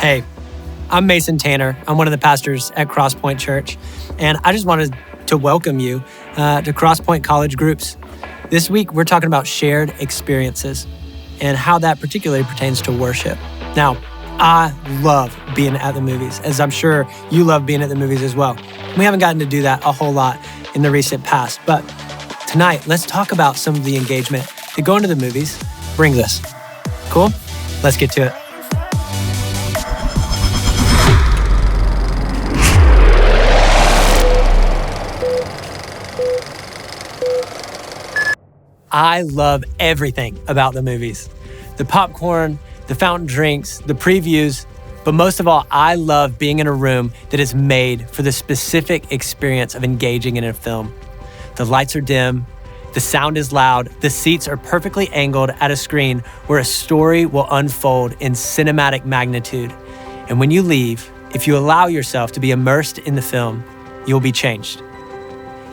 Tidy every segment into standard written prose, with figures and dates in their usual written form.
Hey, I'm Mason Tanner. I'm one of the pastors at Crosspoint Church, and I just wanted to welcome you to Crosspoint College Groups. This week, we're talking about shared experiences and how that particularly pertains to worship. Now, I love being at the movies, as I'm sure you love being at the movies as well. We haven't gotten to do that a whole lot in the recent past, but tonight, let's talk about some of the engagement that going to the movies brings us. Cool? Let's get to it. I love everything about the movies. The popcorn, the fountain drinks, the previews, but most of all, I love being in a room that is made for the specific experience of engaging in a film. The lights are dim, the sound is loud, the seats are perfectly angled at a screen where a story will unfold in cinematic magnitude. And when you leave, if you allow yourself to be immersed in the film, you'll be changed.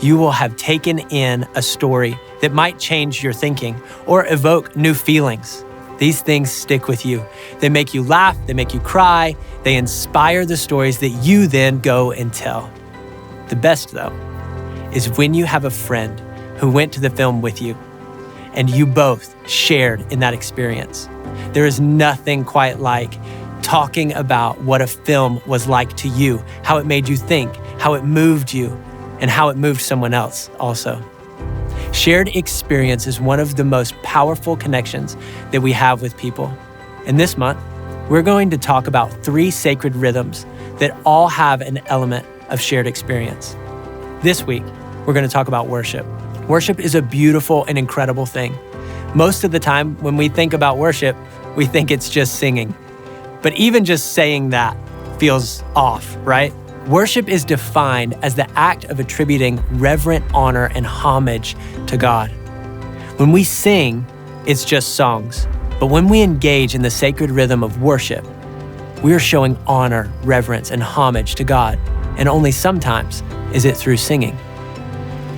You will have taken in a story that might change your thinking or evoke new feelings. These things stick with you. They make you laugh, they make you cry, they inspire the stories that you then go and tell. The best, though, is when you have a friend who went to the film with you and you both shared in that experience. There is nothing quite like talking about what a film was like to you, how it made you think, how it moved you, and how it moved someone else also. Shared experience is one of the most powerful connections that we have with people. And this month, we're going to talk about 3 sacred rhythms that all have an element of shared experience. This week, we're going to talk about worship. Worship is a beautiful and incredible thing. Most of the time, when we think about worship, we think it's just singing. But even just saying that feels off, right? Worship is defined as the act of attributing reverent honor and homage to God. When we sing, it's just songs. But when we engage in the sacred rhythm of worship, we are showing honor, reverence, and homage to God. And only sometimes is it through singing.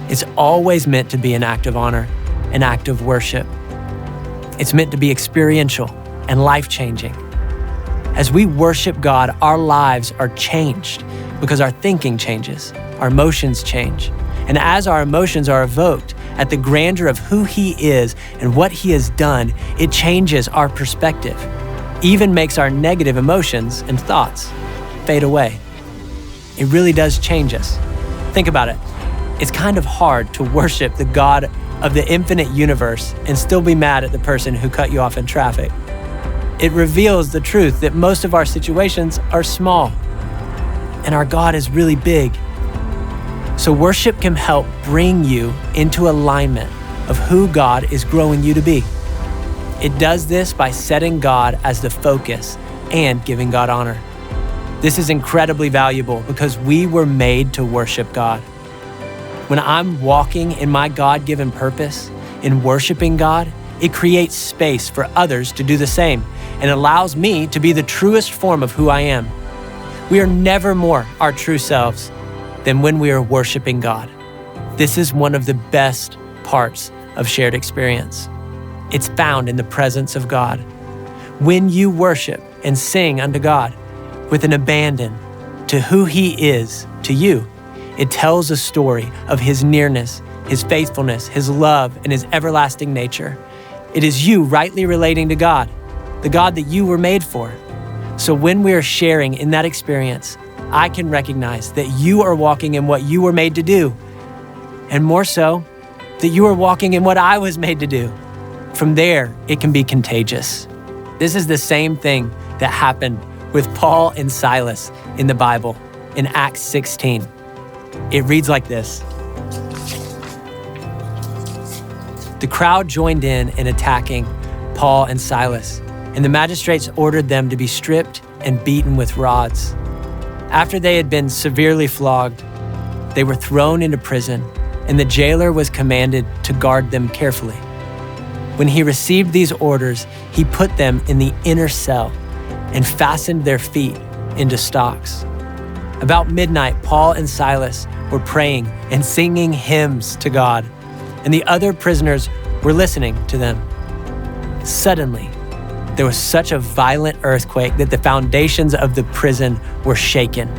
It's always meant to be an act of honor, an act of worship. It's meant to be experiential and life-changing. As we worship God, our lives are changed because our thinking changes, our emotions change. And as our emotions are evoked at the grandeur of who He is and what He has done, it changes our perspective, even makes our negative emotions and thoughts fade away. It really does change us. Think about it. It's kind of hard to worship the God of the infinite universe and still be mad at the person who cut you off in traffic. It reveals the truth that most of our situations are small and our God is really big. So worship can help bring you into alignment of who God is growing you to be. It does this by setting God as the focus and giving God honor. This is incredibly valuable because we were made to worship God. When I'm walking in my God-given purpose, in worshiping God, it creates space for others to do the same and allows me to be the truest form of who I am. We are never more our true selves than when we are worshiping God. This is one of the best parts of shared experience. It's found in the presence of God. When you worship and sing unto God with an abandon to who He is to you, it tells a story of His nearness, His faithfulness, His love, and His everlasting nature. It is you rightly relating to God, the God that you were made for. So when we are sharing in that experience, I can recognize that you are walking in what you were made to do, and more so, that you are walking in what I was made to do. From there, it can be contagious. This is the same thing that happened with Paul and Silas in the Bible in Acts 16. It reads like this. The crowd joined in attacking Paul and Silas, and the magistrates ordered them to be stripped and beaten with rods. After they had been severely flogged, they were thrown into prison, and the jailer was commanded to guard them carefully. When he received these orders, he put them in the inner cell and fastened their feet into stocks. About midnight, Paul and Silas were praying and singing hymns to God, and the other prisoners were listening to them. Suddenly, there was such a violent earthquake that the foundations of the prison were shaken.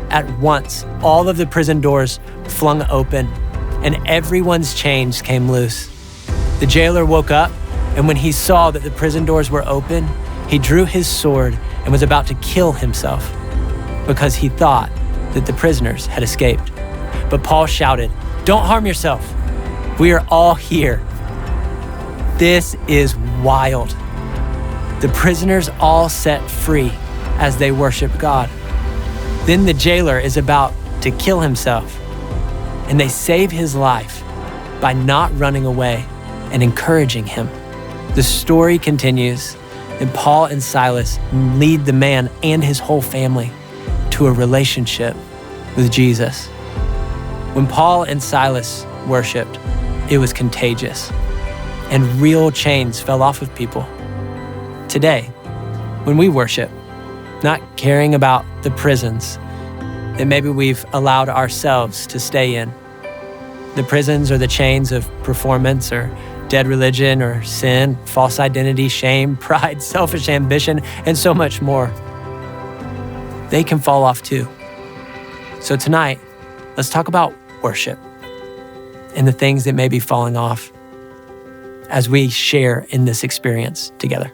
At once, all of the prison doors flung open, and everyone's chains came loose. The jailer woke up, and when he saw that the prison doors were open, he drew his sword and was about to kill himself because he thought that the prisoners had escaped. But Paul shouted, "Don't harm yourself. We are all here." This is wild. The prisoners all set free as they worship God. Then the jailer is about to kill himself, and they save his life by not running away and encouraging him. The story continues, and Paul and Silas lead the man and his whole family to a relationship with Jesus. When Paul and Silas worshiped, it was contagious, and real chains fell off of people. Today, when we worship, not caring about the prisons that maybe we've allowed ourselves to stay in, the prisons or the chains of performance or dead religion or sin, false identity, shame, pride, selfish ambition, and so much more, they can fall off too. So tonight, let's talk about worship and the things that may be falling off as we share in this experience together.